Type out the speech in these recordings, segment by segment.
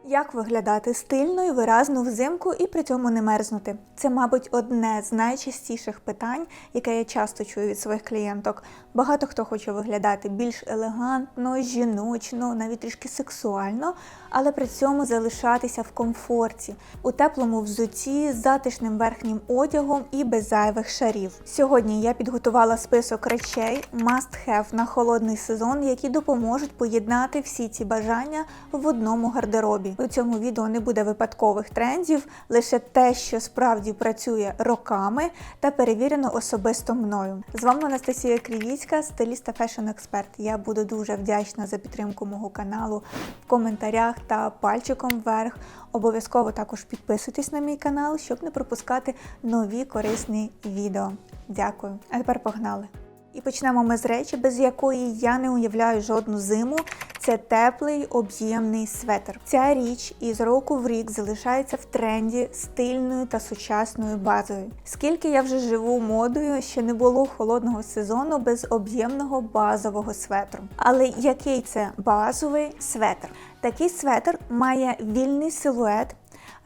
Як виглядати стильно і виразно взимку і при цьому не мерзнути? Це, мабуть, одне з найчастіших питань, яке я часто чую від своїх клієнток. Багато хто хоче виглядати більш елегантно, жіночно, навіть трішки сексуально, але при цьому залишатися в комфорті, у теплому взутті, з затишним верхнім одягом і без зайвих шарів. Сьогодні я підготувала список речей must-have на холодний сезон, які допоможуть поєднати всі ці бажання в одному гардеробі. У цьому відео не буде випадкових трендів, лише те, що справді працює роками та перевірено особисто мною. З вами Анастасія Кривіцька, стиліст та фешн-експерт. Я буду дуже вдячна за підтримку мого каналу в коментарях та пальчиком вверх. Обов'язково також підписуйтесь на мій канал, щоб не пропускати нові корисні відео. Дякую. А тепер погнали! І почнемо ми з речі, без якої я не уявляю жодну зиму. Це теплий, об'ємний светр. Ця річ із року в рік залишається в тренді стильною та сучасною базою. Скільки я вже живу модою, ще не було холодного сезону без об'ємного базового светру. Але який це базовий светр? Такий светр має вільний силует,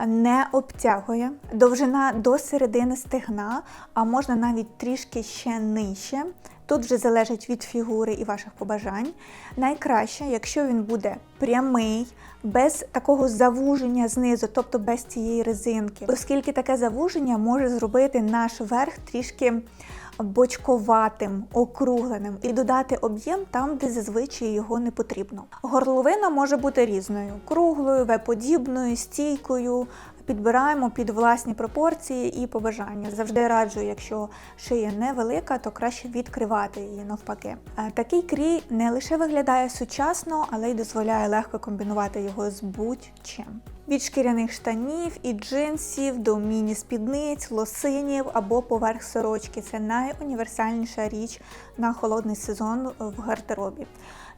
не обтягує, довжина до середини стегна, а можна навіть трішки ще нижче. Тут вже залежить від фігури і ваших побажань. Найкраще, якщо він буде прямий, без такого завуження знизу, тобто без цієї резинки. Оскільки таке завуження може зробити наш верх трішки бочковатим, округленим і додати об'єм там, де зазвичай його не потрібно. Горловина може бути різною – круглою, В-подібною, стійкою. Підбираємо під власні пропорції і побажання. Завжди раджу, якщо шия невелика, то краще відкривати її навпаки. Такий крій не лише виглядає сучасно, але й дозволяє легко комбінувати його з будь-чим. Від шкіряних штанів і джинсів до міні-спідниць, лосинів або поверх сорочки. Це найуніверсальніша річ на холодний сезон в гардеробі.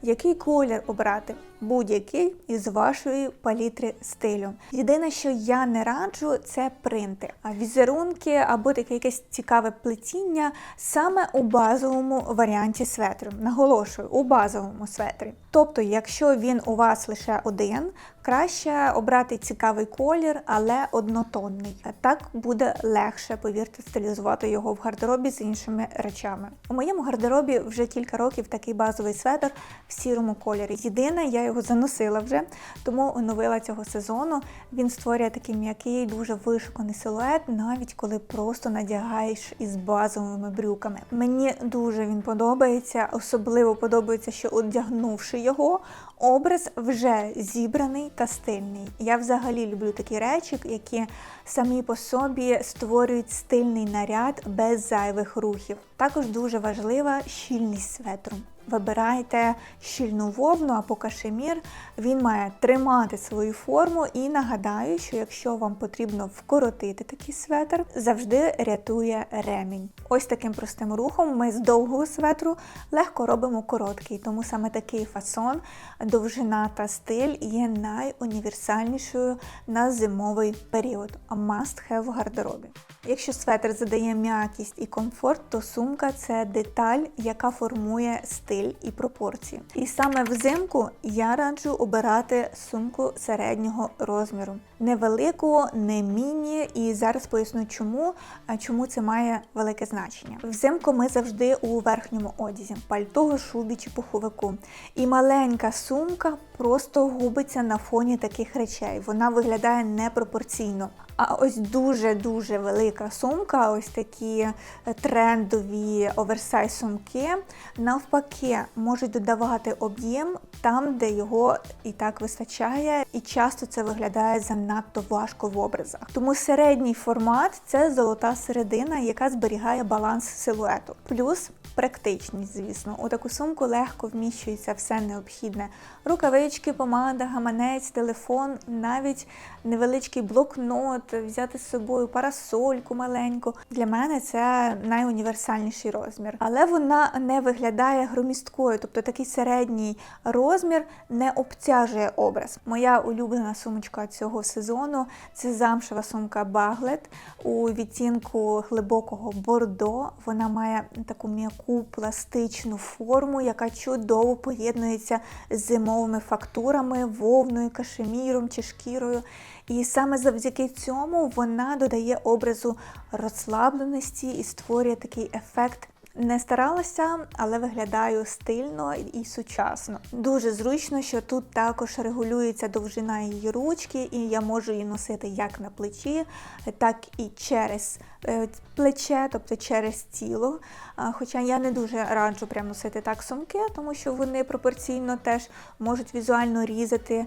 Який колір обрати? Будь-який із вашої палітри стилю. Єдине, що я не раджу, це принти. А візерунки або таке якесь цікаве плетіння саме у базовому варіанті светру. Наголошую, у базовому светрі. Тобто, якщо він у вас лише один, краще обрати цікавий колір, але однотонний. Так буде легше, повірте, стилізувати його в гардеробі з іншими речами. У моєму гардеробі вже кілька років такий базовий светр в сірому кольорі. Єдине, я його заносила вже, тому оновила цього сезону. Він створює такий м'який, дуже вишуканий силует, навіть коли просто надягаєш із базовими брюками. Мені дуже він подобається, особливо подобається, що одягнувши його, образ вже зібраний та стильний. Я взагалі люблю такі речі, які самі по собі створюють стильний наряд без зайвих рухів. Також дуже важлива щільність светру. Вибирайте щільну вовну або кашемір, він має тримати свою форму і нагадаю, що якщо вам потрібно вкоротити такий светр, завжди рятує ремінь. Ось таким простим рухом ми з довгого светру легко робимо короткий, тому саме такий фасон, довжина та стиль є найуніверсальнішою на зимовий період, must-have в гардеробі. Якщо светр задає м'якість і комфорт, то сумка – це деталь, яка формує стиль і пропорції. І саме взимку я раджу обирати сумку середнього розміру. Не велику, не міні, і зараз поясню чому це має велике значення. Взимку ми завжди у верхньому одязі, пальто, шубі чи пуховику. І маленька сумка просто губиться на фоні таких речей. Вона виглядає непропорційно. А ось дуже-дуже велика сумка, ось такі трендові оверсайз сумки, навпаки, можуть додавати об'єм там, де його і так вистачає, і часто це виглядає занадто важко в образах. Тому середній формат – це золота середина, яка зберігає баланс силуету. Плюс практичність, звісно. У таку сумку легко вміщується все необхідне. Рукавички, помада, гаманець, телефон, навіть невеличкий блокнот, комод, взяти з собою парасольку маленьку. Для мене це найуніверсальніший розмір. Але вона не виглядає громісткою, тобто такий середній розмір не обтяжує образ. Моя улюблена сумочка цього сезону – це замшева сумка Baglet у відтінку глибокого бордо. Вона має таку м'яку пластичну форму, яка чудово поєднується з зимовими фактурами, вовною, кашеміром чи шкірою. І саме завдяки цьому вона додає образу розслабленості і створює такий ефект. Не старалася, але виглядаю стильно і сучасно. Дуже зручно, що тут також регулюється довжина її ручки, і я можу її носити як на плечі, так і через плече, тобто через тіло. Хоча я не дуже раджу прям носити так сумки, тому що вони пропорційно теж можуть візуально різати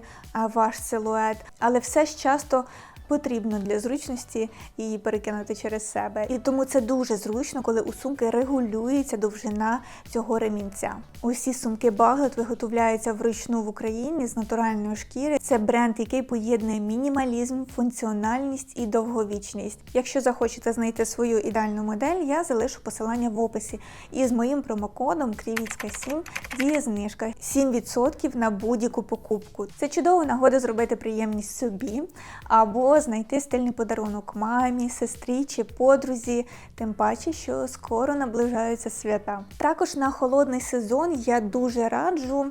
ваш силует. Але все ж часто потрібно для зручності її перекинути через себе. І тому це дуже зручно, коли у сумки регулюється довжина цього ремінця. Усі сумки Baglet виготовляються вручну в Україні з натуральної шкіри. Це бренд, який поєднує мінімалізм, функціональність і довговічність. Якщо захочете знайти свою ідеальну модель, я залишу посилання в описі. І з моїм промокодом KRIVICKA7 діє знижка 7% на будь-яку покупку. Це чудова нагода зробити приємність собі або знайти стильний подарунок мамі, сестрі чи подрузі, тим паче, що скоро наближаються свята. Також на холодний сезон я дуже раджу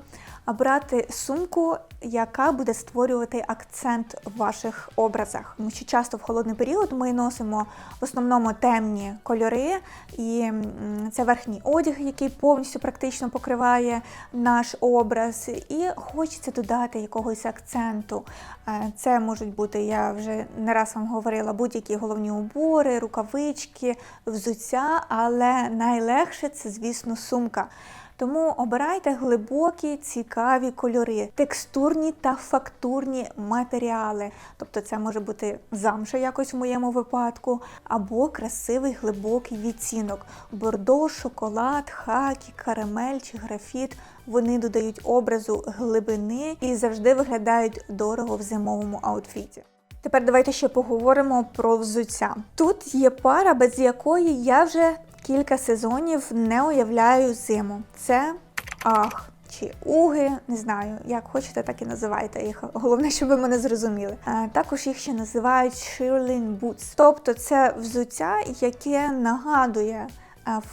брати сумку, яка буде створювати акцент в ваших образах. Тому що часто в холодний період ми носимо в основному темні кольори, і це верхній одяг, який повністю практично покриває наш образ, і хочеться додати якогось акценту. Це можуть бути, я вже не раз вам говорила, будь-які головні убори, рукавички, взуття, але найлегше це, звісно, сумка. Тому обирайте глибокі, цікаві кольори, текстурні та фактурні матеріали. Тобто це може бути замша якось в моєму випадку, або красивий глибокий відтінок. Бордо, шоколад, хакі, карамель чи графіт. Вони додають образу глибини і завжди виглядають дорого в зимовому аутфіті. Тепер давайте ще поговоримо про взуття. Тут є пара, без якої я вже кілька сезонів не уявляю зиму. Це UGG чи уги, не знаю, як хочете, так і називайте їх. Головне, щоб ви мене зрозуміли. Також їх ще називають Shearling Boots. Тобто це взуття, яке нагадує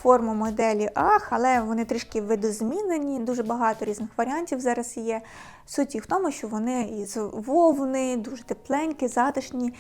форму моделі UGG, але вони трішки видозмінені, дуже багато різних варіантів зараз є. Суть їх в тому, що вони із вовни, дуже тепленькі, затишні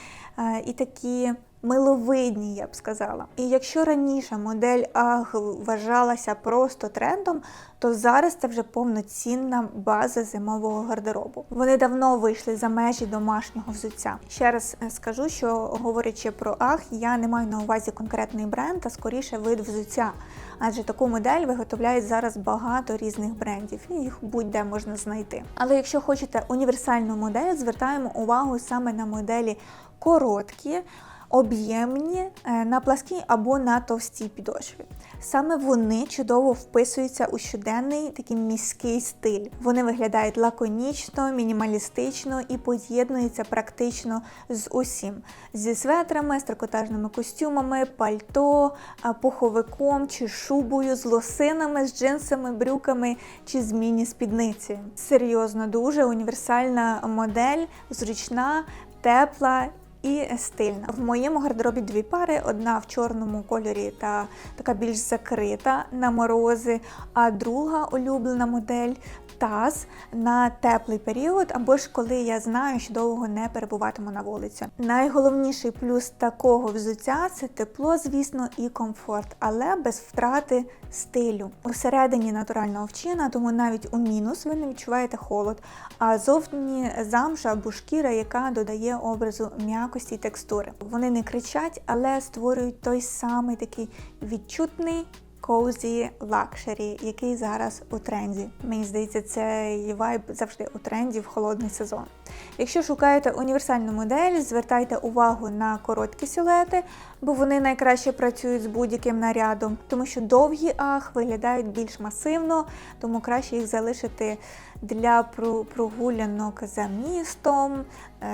і такі миловидні, я б сказала. І якщо раніше модель UGG вважалася просто трендом, то зараз це вже повноцінна база зимового гардеробу. Вони давно вийшли за межі домашнього взуття. Ще раз скажу, що говорячи про UGG, я не маю на увазі конкретний бренд, а скоріше вид взуття. Адже таку модель виготовляють зараз багато різних брендів, і їх будь-де можна знайти. Але якщо хочете універсальну модель, звертаємо увагу саме на моделі короткі, об'ємні, на пласкій або на товстій підошві. Саме вони чудово вписуються у щоденний такий міський стиль. Вони виглядають лаконічно, мінімалістично і поєднуються практично з усім. Зі светрами, з трикотажними костюмами, пальто, пуховиком чи шубою, з лосинами, з джинсами, брюками чи з міні-спідницею. Серйозно, дуже універсальна модель, зручна, тепла і стильна. В моєму гардеробі дві пари, одна в чорному кольорі та така більш закрита на морози, а друга улюблена модель таз на теплий період, або ж коли я знаю, що довго не перебуватиму на вулиці. Найголовніший плюс такого взуття – це тепло, звісно, і комфорт, але без втрати стилю. Усередині натуральна овчина, тому навіть у мінус ви не відчуваєте холод, а зовні замша або шкіра, яка додає образу м'якості і текстури. Вони не кричать, але створюють той самий такий відчутний cozy luxury, який зараз у тренді. Мені здається, цей вайб завжди у тренді в холодний сезон. Якщо шукаєте універсальну модель, звертайте увагу на короткі силуети, бо вони найкраще працюють з будь-яким нарядом, тому що довгі виглядають більш масивно, тому краще їх залишити для прогулянок за містом,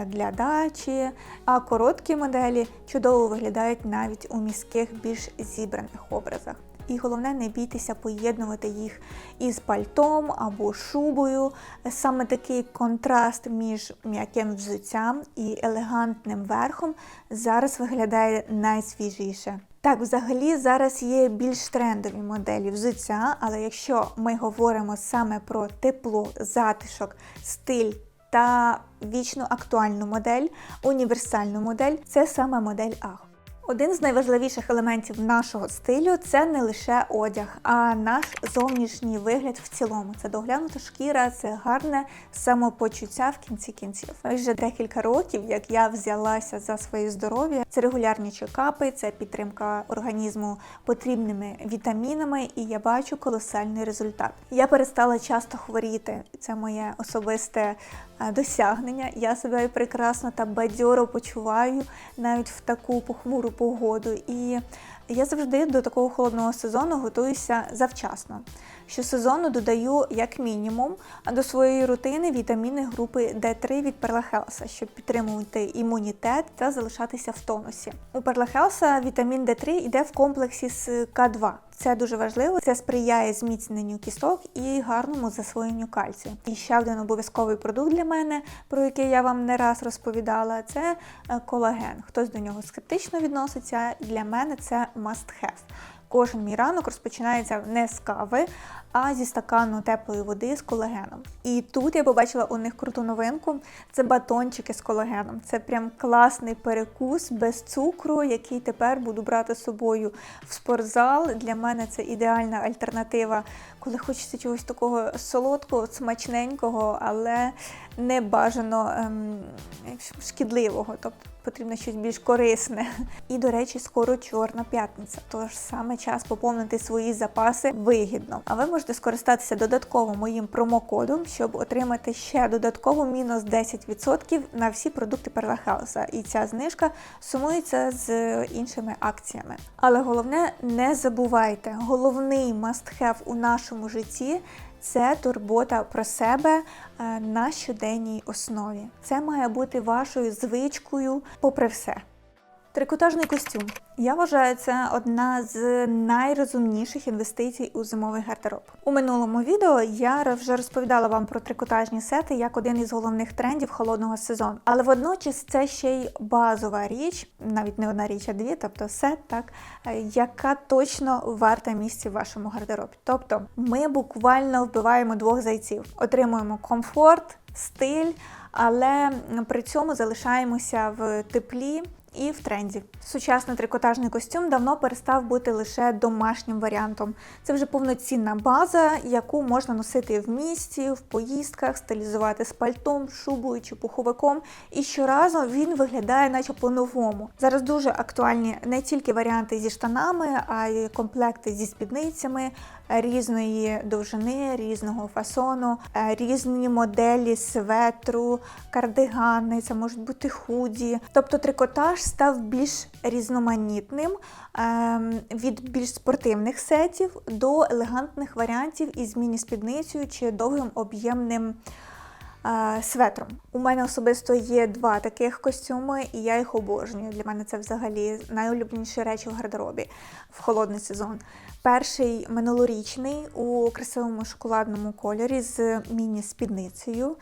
для дачі, а короткі моделі чудово виглядають навіть у міських більш зібраних образах. І головне, не бійтеся поєднувати їх із пальтом або шубою. Саме такий контраст між м'яким взуттям і елегантним верхом зараз виглядає найсвіжіше. Так, взагалі зараз є більш трендові моделі взуття, але якщо ми говоримо саме про тепло, затишок, стиль та вічно актуальну модель, універсальну модель, це саме модель Ах. Один з найважливіших елементів нашого стилю – це не лише одяг, а наш зовнішній вигляд в цілому. Це доглянута шкіра, це гарне самопочуття в кінці кінців. Вже декілька років, як я взялася за своє здоров'я, це регулярні чекапи, це підтримка організму потрібними вітамінами, і я бачу колосальний результат. Я перестала часто хворіти, це моє особисте досягнення. Я себе прекрасно та бадьоро почуваю навіть в таку похмуру погоду. І я завжди до такого холодного сезону готуюся завчасно. Щосезону додаю як мінімум до своєї рутини вітаміни групи D3 від Perla Health, щоб підтримувати імунітет та залишатися в тонусі. У Perla Health вітамін D3 йде в комплексі з К2. Це дуже важливо, це сприяє зміцненню кісток і гарному засвоєнню кальцію. І ще один обов'язковий продукт для мене, про який я вам не раз розповідала, це колаген. Хтось до нього скептично відноситься, для мене це must have. Кожен мій ранок розпочинається не з кави, а зі стакану теплої води з колагеном. І тут я побачила у них круту новинку – це батончики з колагеном. Це прям класний перекус без цукру, який тепер буду брати з собою в спортзал. Для мене це ідеальна альтернатива, коли хочеться чогось такого солодкого, смачненького, але не бажано шкідливого. Тобто потрібно щось більш корисне. І, до речі, скоро Чорна п'ятниця, тож саме час поповнити свої запаси вигідно. А ви можете скористатися додатково моїм промокодом, щоб отримати ще додатково мінус 10% на всі продукти Perla Health. І ця знижка сумується з іншими акціями. Але головне, не забувайте, головний must-have у нашому житті – це турбота про себе на щоденній основі. Це має бути вашою звичкою попри все. Трикотажний костюм. Я вважаю, це одна з найрозумніших інвестицій у зимовий гардероб. У минулому відео я вже розповідала вам про трикотажні сети як один із головних трендів холодного сезону. Але водночас це ще й базова річ, навіть не одна річ, а дві, тобто сет, яка точно варта місця в вашому гардеробі. Тобто ми буквально вбиваємо двох зайців. Отримуємо комфорт, стиль, але при цьому залишаємося в теплі і в тренді. Сучасний трикотажний костюм давно перестав бути лише домашнім варіантом. Це вже повноцінна база, яку можна носити в місті, в поїздках, стилізувати з пальтом, шубою чи пуховиком. І щоразу він виглядає наче по-новому. Зараз дуже актуальні не тільки варіанти зі штанами, а й комплекти зі спідницями різної довжини, різного фасону, різні моделі светру, кардигани, це можуть бути худі. Тобто трикотаж став більш різноманітним, від більш спортивних сетів до елегантних варіантів із міні-спідницею чи довгим об'ємним светром. У мене особисто є два таких костюми, і я їх обожнюю. Для мене це взагалі найулюбленіші речі в гардеробі в холодний сезон. Перший минулорічний у красивому шоколадному кольорі з міні-спідницею.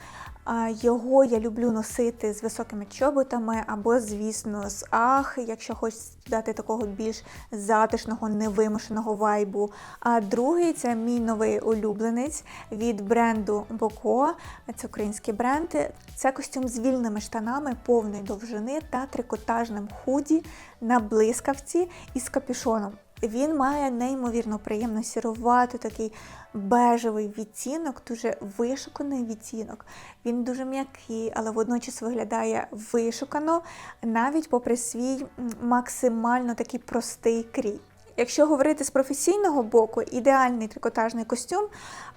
Його я люблю носити з високими чоботами або, звісно, з Ах, якщо хочеться дати такого більш затишного, невимушеного вайбу. А другий – це мій новий улюбленець від бренду Боко, це український бренд. Це костюм з вільними штанами повної довжини та трикотажним худі на блискавці із капюшоном. Він має неймовірно приємно сіруватий такий бежевий відтінок, дуже вишуканий відтінок. Він дуже м'який, але водночас виглядає вишукано, навіть попри свій максимально такий простий крій. Якщо говорити з професійного боку, ідеальний трикотажний костюм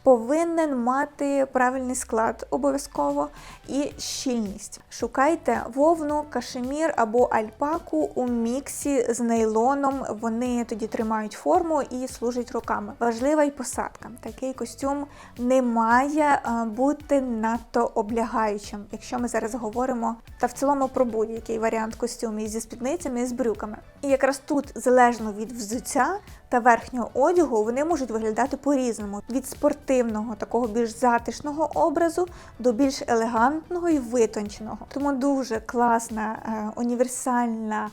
повинен мати правильний склад обов'язково і щільність. Шукайте вовну, кашемір або альпаку у міксі з нейлоном, вони тоді тримають форму і служать руками. Важлива й посадка. Такий костюм не має бути надто облягаючим, якщо ми зараз говоримо та в цілому про будь-який варіант костюмів зі спідницями і з брюками. І якраз тут, залежно від взуття та верхнього одягу, вони можуть виглядати по-різному. Від спортивного, такого більш затишного образу до більш елегантного і витонченого. Тому дуже класна, універсальна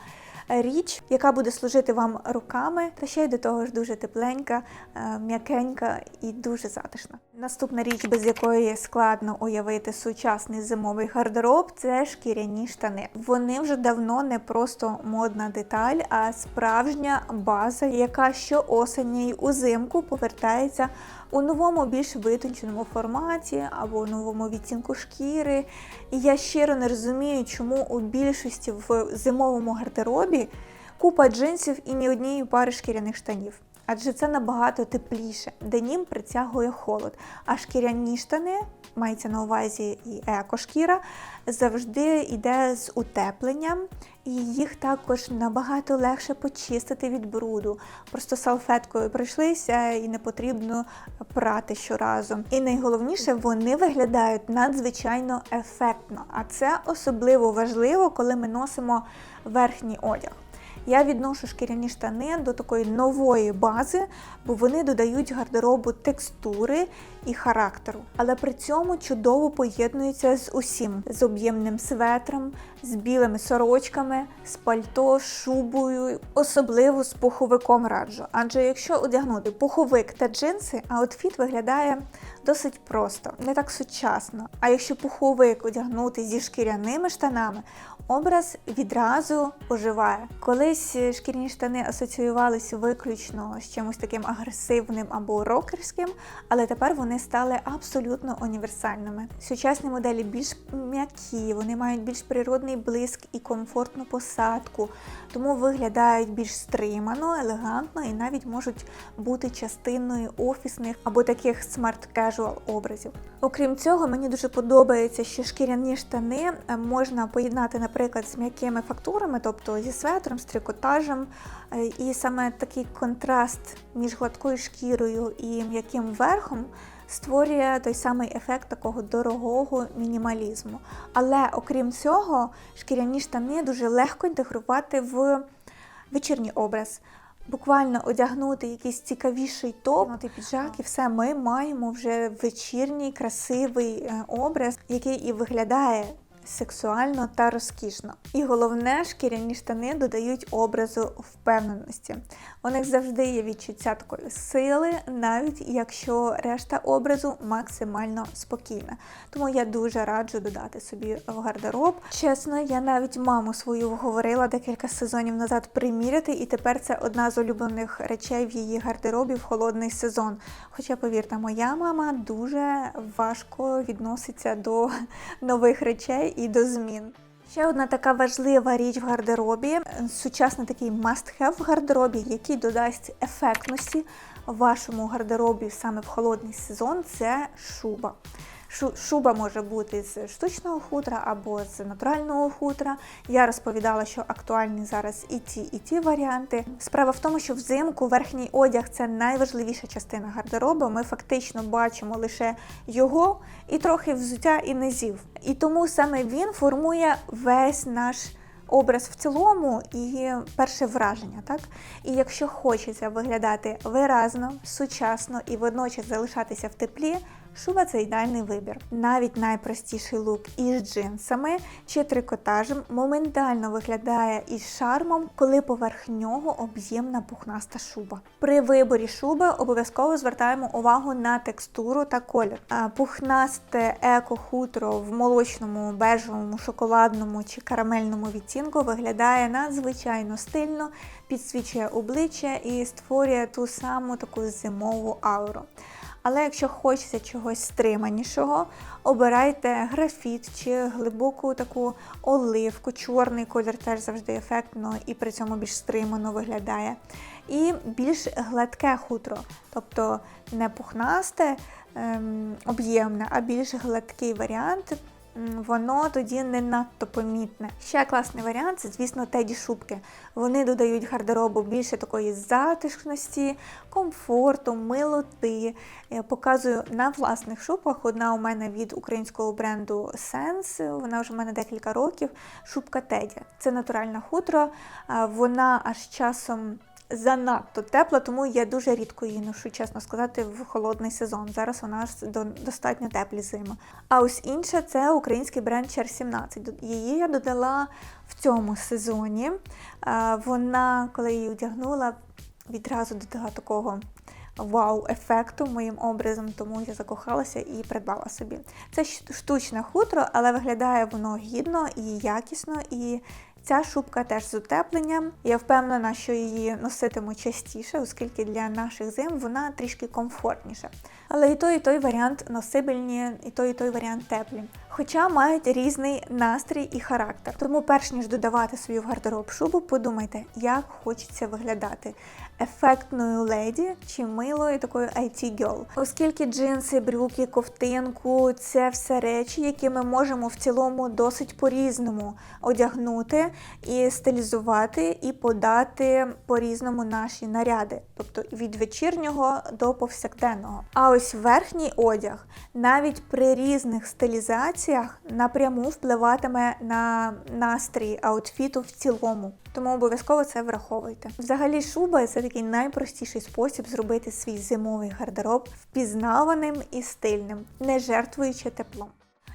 річ, яка буде служити вам руками, та ще й до того ж дуже тепленька, м'якенька і дуже затишна. Наступна річ, без якої складно уявити сучасний зимовий гардероб, це шкіряні штани. Вони вже давно не просто модна деталь, а справжня база, яка щоосені й узимку повертається у новому, більш витонченому форматі або у новому відтінку шкіри. І я щиро не розумію, чому у більшості в зимовому гардеробі купа джинсів і ні однієї пари шкіряних штанів. Адже це набагато тепліше, денім притягує холод. А шкіряні штани, мається на увазі і екошкіра, завжди йде з утепленням, і їх також набагато легше почистити від бруду. Просто салфеткою пройшлися і не потрібно прати щоразу. І найголовніше, вони виглядають надзвичайно ефектно. А це особливо важливо, коли ми носимо верхній одяг. Я відношу шкіряні штани до такої нової бази, бо вони додають гардеробу текстури і характеру. Але при цьому чудово поєднуються з усім. З об'ємним светром, з білими сорочками, з пальто, шубою, особливо з пуховиком раджу. Адже якщо одягнути пуховик та джинси, аутфіт виглядає досить просто, не так сучасно. А якщо пуховик одягнути зі шкіряними штанами, образ відразу оживає. Колись шкіряні штани асоціювалися виключно з чимось таким агресивним або рокерським, але тепер вони стали абсолютно універсальними. Сучасні моделі більш м'які, вони мають більш природний блиск і комфортну посадку, тому виглядають більш стримано, елегантно і навіть можуть бути частиною офісних або таких смарт-кежуал образів. Окрім цього, мені дуже подобається, що шкіряні штани можна поєднати, наприклад, з м'якими фактурами, тобто зі светром, з трикотажем. І саме такий контраст між гладкою шкірою і м'яким верхом створює той самий ефект такого дорогого мінімалізму. Але окрім цього, шкіряні штани дуже легко інтегрувати в вечірній образ. Буквально одягнути якийсь цікавіший топ, піджак, і все, ми маємо вже вечірній красивий образ, який і виглядає сексуально та розкішно. І головне, шкіряні штани додають образу впевненості. У них завжди є відчуття такої сили, навіть якщо решта образу максимально спокійна. Тому я дуже раджу додати собі в гардероб. Чесно, я навіть маму свою вговорила декілька сезонів назад приміряти, і тепер це одна з улюблених речей в її гардеробі в холодний сезон. Хоча, повірте, моя мама дуже важко відноситься до нових речей і до змін. Ще одна така важлива річ в гардеробі, сучасний такий must-have в гардеробі, який додасть ефектності вашому гардеробі саме в холодний сезон, це шуба. Шуба може бути з штучного хутра або з натурального хутра. Я розповідала, що актуальні зараз і ті варіанти. Справа в тому, що взимку верхній одяг – це найважливіша частина гардеробу. Ми фактично бачимо лише його і трохи взуття і низів. І тому саме він формує весь наш образ в цілому і перше враження, так? І якщо хочеться виглядати виразно, сучасно і водночас залишатися в теплі, шуба – це ідеальний вибір. Навіть найпростіший лук із джинсами чи трикотажем моментально виглядає із шармом, коли поверх нього об'ємна пухнаста шуба. При виборі шуби обов'язково звертаємо увагу на текстуру та колір. Пухнасте еко-хутро в молочному, бежевому, шоколадному чи карамельному відтінку виглядає надзвичайно стильно, підсвічує обличчя і створює ту саму таку зимову ауру. Але якщо хочеться чогось стриманішого, обирайте графіт чи глибоку таку оливку. Чорний колір теж завжди ефектно і при цьому більш стримано виглядає. І більш гладке хутро, тобто не пухнасте, об'ємне, а більш гладкий варіант. Воно тоді не надто помітне. Ще класний варіант – це, звісно, теді-шубки. Вони додають гардеробу більше такої затишності, комфорту, милоти. Я показую на власних шубках. Одна у мене від українського бренду Sense, вона вже в мене декілька років, шубка Теді. Це натуральне хутро, вона аж часом занадто тепла, тому я дуже рідко її ношу, чесно сказати, в холодний сезон. Зараз у нас достатньо теплі зими. А ось інша – це український бренд Чер 17. Її я додала в цьому сезоні. Вона, коли її одягнула, відразу додала такого вау-ефекту моїм образом, тому я закохалася і придбала собі. Це штучне хутро, але виглядає воно гідно і якісно, і ця шубка теж з утепленням. Я впевнена, що її носитиму частіше, оскільки для наших зим вона трішки комфортніша. Але і той варіант носибельні, і той варіант теплі. Хоча мають різний настрій і характер. Тому перш ніж додавати собі в гардероб шубу, подумайте, як хочеться виглядати. Ефектною леді чи милою такою IT-герл. Оскільки джинси, брюки, ковтинку – це все речі, які ми можемо в цілому досить по-різному одягнути і стилізувати, і подати по-різному наші наряди. Тобто від вечірнього до повсякденного. А ось верхній одяг навіть при різних стилізаціях напряму впливатиме на настрій аутфіту в цілому. Тому обов'язково це враховуйте. Взагалі шуба – це такий найпростіший спосіб зробити свій зимовий гардероб впізнаваним і стильним, не жертвуючи теплом.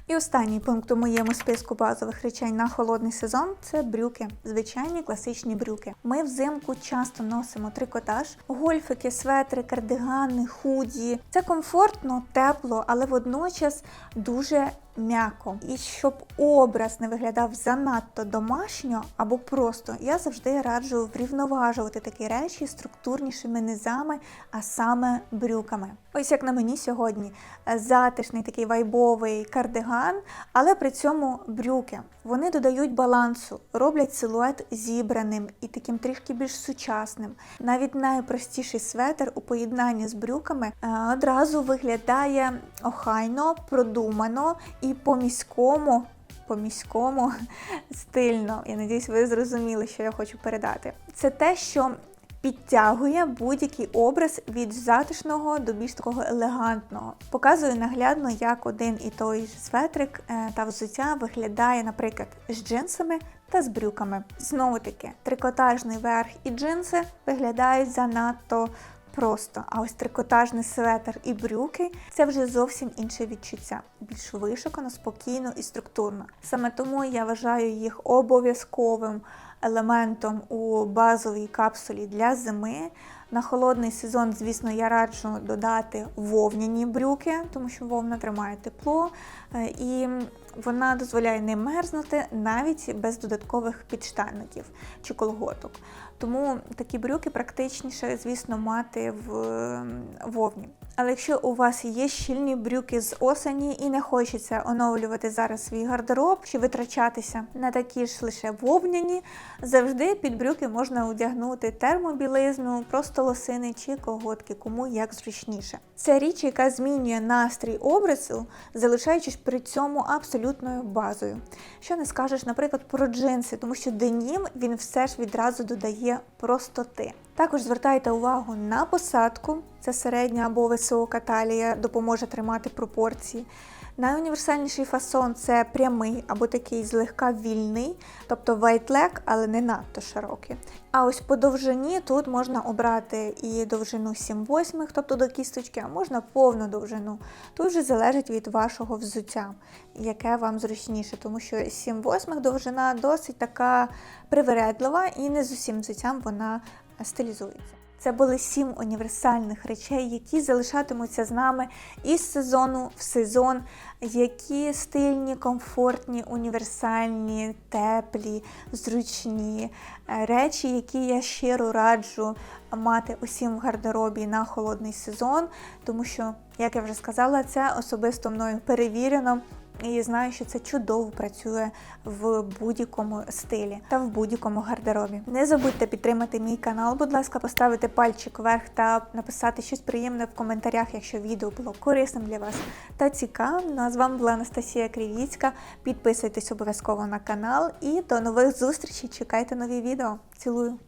І останній пункт у моєму списку базових речей на холодний сезон – це брюки. Звичайні класичні брюки. Ми взимку часто носимо трикотаж, гольфики, светри, кардигани, худі. Це комфортно, тепло, але водночас дуже м'яко. І щоб образ не виглядав занадто домашньо або просто, я завжди раджу врівноважувати такі речі структурнішими низами, а саме брюками. Ось як на мені сьогодні. Затишний такий вайбовий кардиган, але при цьому брюки. Вони додають балансу, роблять силует зібраним і таким трішки більш сучасним. Навіть найпростіший светр у поєднанні з брюками одразу виглядає охайно, продумано і по-міському стильно. Я надіюсь, ви зрозуміли, що я хочу передати. Це те, що підтягує будь-який образ від затишного до більш такого елегантного. Показую наглядно, як один і той же светрик та взуття виглядає, наприклад, з джинсами та з брюками. Знову-таки, трикотажний верх і джинси виглядають занадто просто. А ось трикотажний светр і брюки – це вже зовсім інше відчуття. Більш вишукано, спокійно і структурно. Саме тому я вважаю їх обов'язковим елементом у базовій капсулі для зими. На холодний сезон, звісно, я раджу додати вовняні брюки, тому що вовна тримає тепло і вона дозволяє не мерзнути навіть без додаткових підштанників чи колготок. Тому такі брюки практичніше, звісно, мати в вовні. Але якщо у вас є щільні брюки з осені і не хочеться оновлювати зараз свій гардероб чи витрачатися на такі ж лише вовняні, завжди під брюки можна одягнути термобілизну, просто лосини чи колготки, кому як зручніше. Це річ, яка змінює настрій образу, залишаючись при цьому абсолютною базою. Що не скажеш, наприклад, про джинси, тому що денім, він все ж відразу додає простоти. Також звертайте увагу на посадку, це середня або висока талія, допоможе тримати пропорції. Найуніверсальніший фасон – це прямий або такий злегка вільний, тобто white leg, але не надто широкий. А ось по довжині тут можна обрати і довжину 7/8, тобто до кісточки, а можна повну довжину. Тут вже залежить від вашого взуття, яке вам зручніше, тому що 7/8 довжина досить така привередлива і не з усім взуттям вона стилізується. Це були 7 універсальних речей, які залишатимуться з нами із сезону в сезон, які стильні, комфортні, універсальні, теплі, зручні речі, які я щиро раджу мати усім в гардеробі на холодний сезон, тому що, як я вже сказала, це особисто мною перевірено. І знаю, що це чудово працює в будь-якому стилі та в будь-якому гардеробі. Не забудьте підтримати мій канал, будь ласка, поставити пальчик вверх та написати щось приємне в коментарях, якщо відео було корисним для вас та цікавим. Ну а з вами була Анастасія Кривіцька. Підписуйтесь обов'язково на канал і до нових зустрічей. Чекайте нові відео. Цілую!